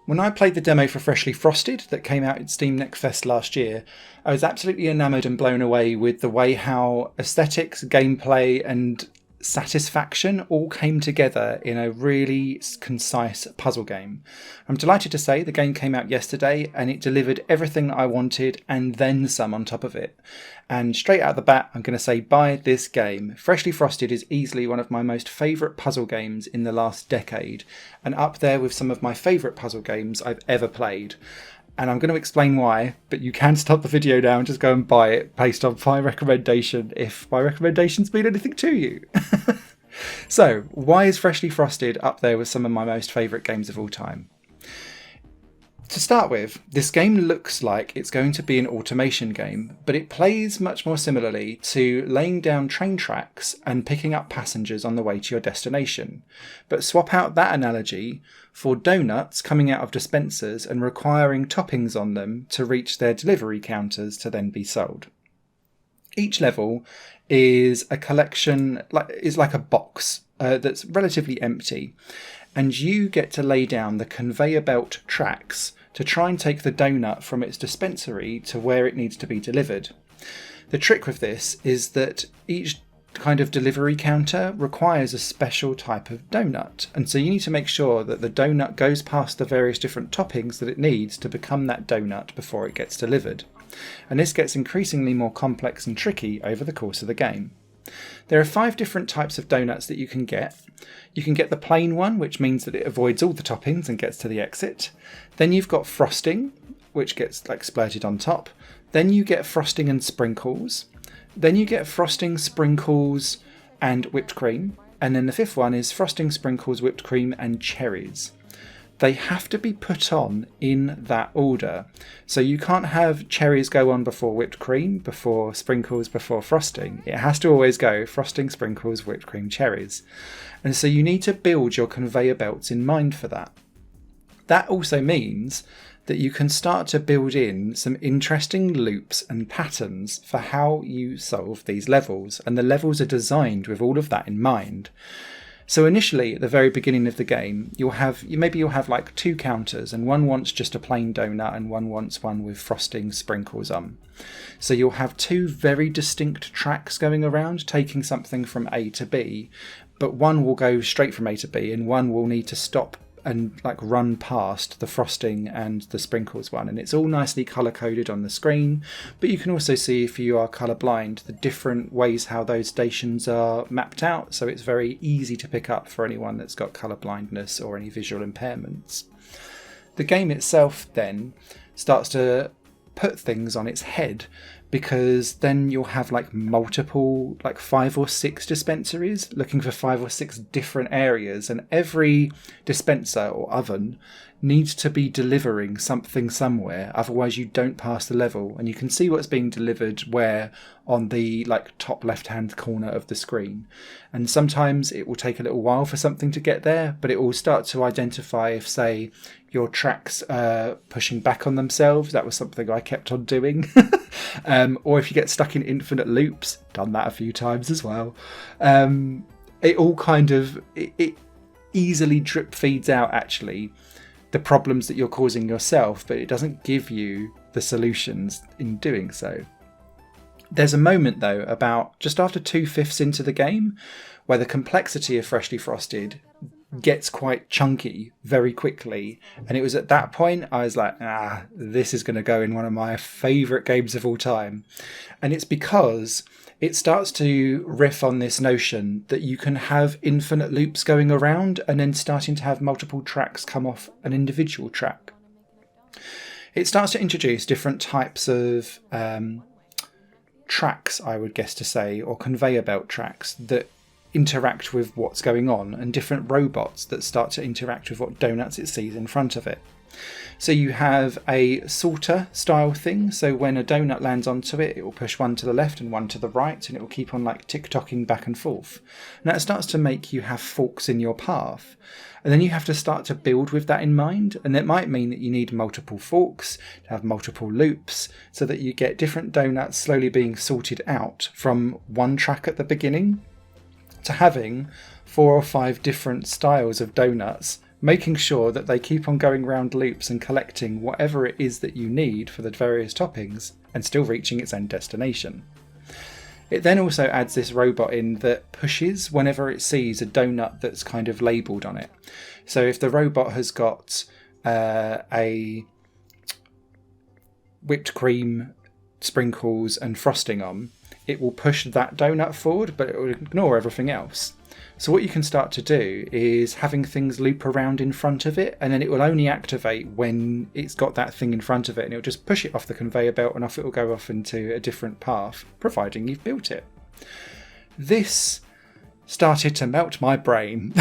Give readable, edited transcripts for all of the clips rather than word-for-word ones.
When I played the demo for Freshly Frosted that came out at Steam Next Fest last year, I was absolutely enamoured and blown away with the way how aesthetics, gameplay and satisfaction all came together in a really concise puzzle game. I'm delighted to say the game came out yesterday and it delivered everything that I wanted and then some on top of it. And straight out the bat, I'm going to say buy this game. Freshly Frosted is easily one of my most favourite puzzle games in the last decade, and up there with some of my favourite puzzle games I've ever played. And I'm going to explain why, but you can stop the video now and just go and buy it based on my recommendation, if my recommendations mean anything to you. So, why is Freshly Frosted up there with some of my most favourite games of all time? To start with, this game looks like it's going to be an automation game, but it plays much more similarly to laying down train tracks and picking up passengers on the way to your destination. But swap out that analogy for donuts coming out of dispensers and requiring toppings on them to reach their delivery counters to then be sold. Each level is a collection, is like a box that's relatively empty, and you get to lay down the conveyor belt tracks to try and take the donut from its dispensary to where it needs to be delivered. The trick with this is that each kind of delivery counter requires a special type of donut, and so you need to make sure that the donut goes past the various different toppings that it needs to become that donut before it gets delivered. And this gets increasingly more complex and tricky over the course of the game. There are 5 different types of donuts that you can get. You can get the plain one, which means that it avoids all the toppings and gets to the exit. Then you've got frosting, which gets like splurted on top. Then you get frosting and sprinkles. Then you get frosting, sprinkles and whipped cream. And then the 5th one is frosting, sprinkles, whipped cream and cherries. They have to be put on in that order. So you can't have cherries go on before whipped cream, before sprinkles, before frosting. It has to always go frosting, sprinkles, whipped cream, cherries. And so you need to build your conveyor belts in mind for that. That also means that you can start to build in some interesting loops and patterns for how you solve these levels. And the levels are designed with all of that in mind. So initially, at the very beginning of the game, you'll have like 2 counters, and one wants just a plain donut and one wants one with frosting sprinkles on. So you'll have 2 very distinct tracks going around, taking something from A to B, but one will go straight from A to B and one will need to stop and like run past the frosting and the sprinkles one, and it's all nicely color coded on the screen, but you can also see, if you are colorblind, the different ways how those stations are mapped out, so it's very easy to pick up for anyone that's got color blindness or any visual impairments. The game itself then starts to put things on its head, because then you'll have like multiple, like 5 or 6 dispensaries looking for 5 or 6 different areas, and every dispenser or oven needs to be delivering something somewhere, otherwise you don't pass the level. And you can see what's being delivered where on the like top left hand corner of the screen, and sometimes it will take a little while for something to get there, but it will start to identify if, say, your tracks pushing back on themselves. That was something I kept on doing. Or if you get stuck in infinite loops, done that a few times as well. It all kind of it easily drip feeds out actually the problems that you're causing yourself, but it doesn't give you the solutions in doing so. There's a moment though, about just after 2/5 into the game, where the complexity of Freshly Frosted gets quite chunky very quickly, and it was at that point I was like, this is going to go in one of my favourite games of all time. And it's because it starts to riff on this notion that you can have infinite loops going around and then starting to have multiple tracks come off an individual track. It starts to introduce different types of tracks, I would guess to say, or conveyor belt tracks that interact with what's going on, and different robots that start to interact with what donuts it sees in front of it. So you have a sorter style thing, so when a donut lands onto it, it will push one to the left and one to the right, and it will keep on like tick-tocking back and forth. And that starts to make you have forks in your path. And then you have to start to build with that in mind, and it might mean that you need multiple forks, to have multiple loops, so that you get different donuts slowly being sorted out from one track at the beginning to having 4 or 5 different styles of donuts making sure that they keep on going round loops and collecting whatever it is that you need for the various toppings and still reaching its end destination. It then also adds this robot in that pushes whenever it sees a donut that's kind of labelled on it. So if the robot has got a whipped cream, sprinkles and frosting on, it will push that donut forward, but it will ignore everything else. So what you can start to do is having things loop around in front of it, and then it will only activate when it's got that thing in front of it, and it'll just push it off the conveyor belt and off it will go off into a different path, providing you've built it. This started to melt my brain.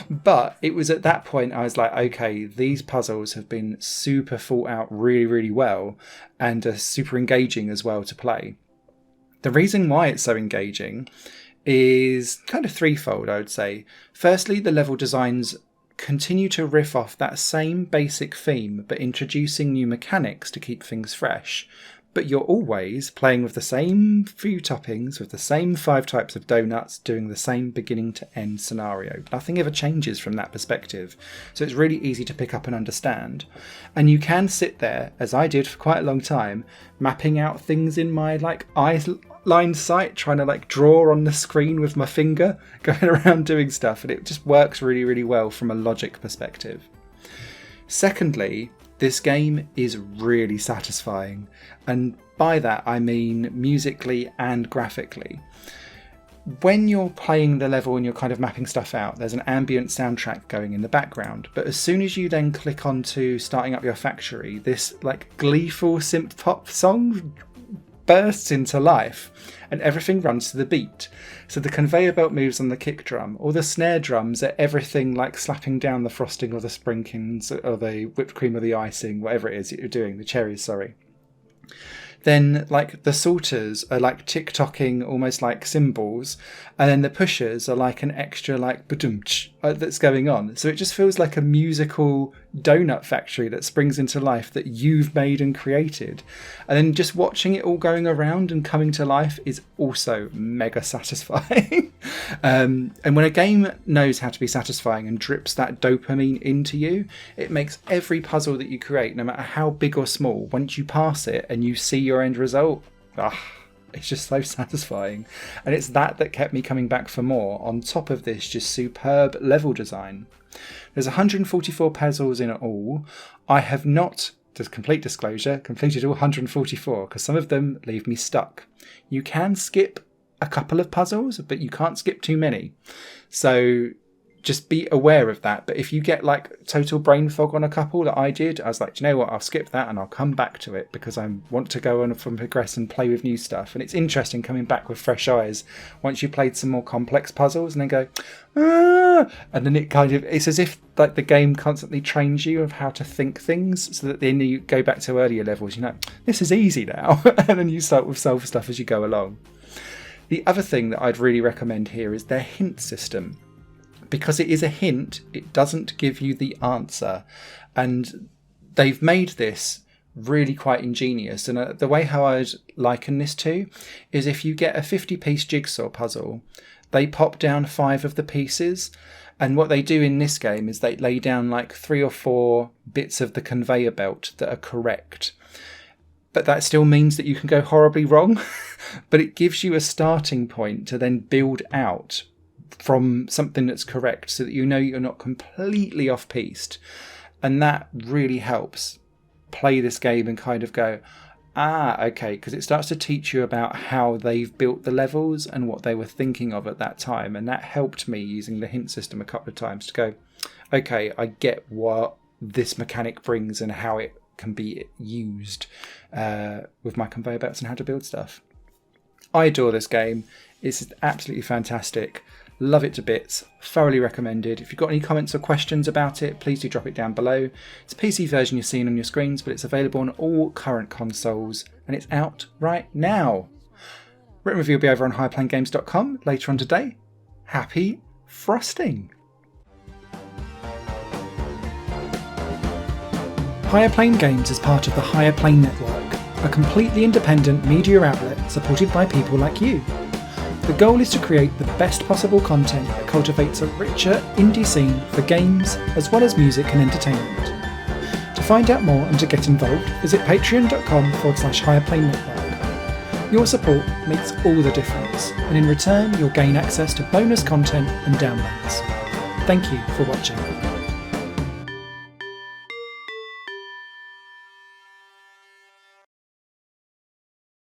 But it was at that point I was like, okay, these puzzles have been super thought out really, really well, and are super engaging as well to play. The reason why it's so engaging is kind of threefold, I would say. Firstly, the level designs continue to riff off that same basic theme, but introducing new mechanics to keep things fresh. But you're always playing with the same few toppings, with the same 5 types of donuts, doing the same beginning to end scenario. Nothing ever changes from that perspective. So it's really easy to pick up and understand. And you can sit there, as I did for quite a long time, mapping out things in my eye-line sight, trying to draw on the screen with my finger, going around doing stuff. And it just works really, really well from a logic perspective. Secondly, this game is really satisfying, and by that I mean musically and graphically. When you're playing the level and you're kind of mapping stuff out, there's an ambient soundtrack going in the background, but as soon as you then click onto starting up your factory, this gleeful synth pop song bursts into life and everything runs to the beat. So the conveyor belt moves on the kick drum, or the snare drums are everything slapping down the frosting or the sprinkles or the whipped cream or the icing, whatever it is that you're doing, the cherries, sorry. Then the sorters are tick-tocking almost like cymbals, and then the pushers are an extra ba-dum-tsh that's going on. So it just feels like a musical donut factory that springs into life that you've made and created. And then just watching it all going around and coming to life is also mega satisfying. And when a game knows how to be satisfying and drips that dopamine into you, it makes every puzzle that you create, no matter how big or small, once you pass it and you see your end result, it's just so satisfying. And it's that kept me coming back for more, on top of this just superb level design. There's 144 puzzles in all. I have not, just complete disclosure, completed all 144 because some of them leave me stuck. You can skip a couple of puzzles, but you can't skip too many. So just be aware of that. But if you get total brain fog on a couple that I did, I was like, do you know what, I'll skip that and I'll come back to it because I want to go on from progress and play with new stuff. And it's interesting coming back with fresh eyes once you played some more complex puzzles and then go, and then it's as if the game constantly trains you of how to think things, so that then you go back to earlier levels, this is easy now. And then you start with solve stuff as you go along. The other thing that I'd really recommend here is their hint system. Because it is a hint, it doesn't give you the answer. And they've made this really quite ingenious. And the way how I'd liken this to is if you get a 50-piece jigsaw puzzle, they pop down 5 of the pieces. And what they do in this game is they lay down 3 or 4 bits of the conveyor belt that are correct. But that still means that you can go horribly wrong. But it gives you a starting point to then build out from something that's correct, so that you're not completely off-piste. And that really helps play this game and kind of go, okay, because it starts to teach you about how they've built the levels and what they were thinking of at that time. And that helped me using the hint system a couple of times to go, okay, I get what this mechanic brings and how it can be used with my conveyor belts and how to build stuff. I adore this game. It's absolutely fantastic. Love it to bits. Thoroughly recommended. If you've got any comments or questions about it, please do drop it down below. It's a PC version you're seeing on your screens, but it's available on all current consoles, and it's out right now. Written review will be over on higherplanegames.com later on today. Happy frosting! Higher Plane Games is part of the Higher Plane Network, a completely independent media outlet supported by people like you. The goal is to create the best possible content that cultivates a richer indie scene for games as well as music and entertainment. To find out more and to get involved, visit patreon.com/higherplane network. Your support makes all the difference, and in return you'll gain access to bonus content and downloads. Thank you for watching.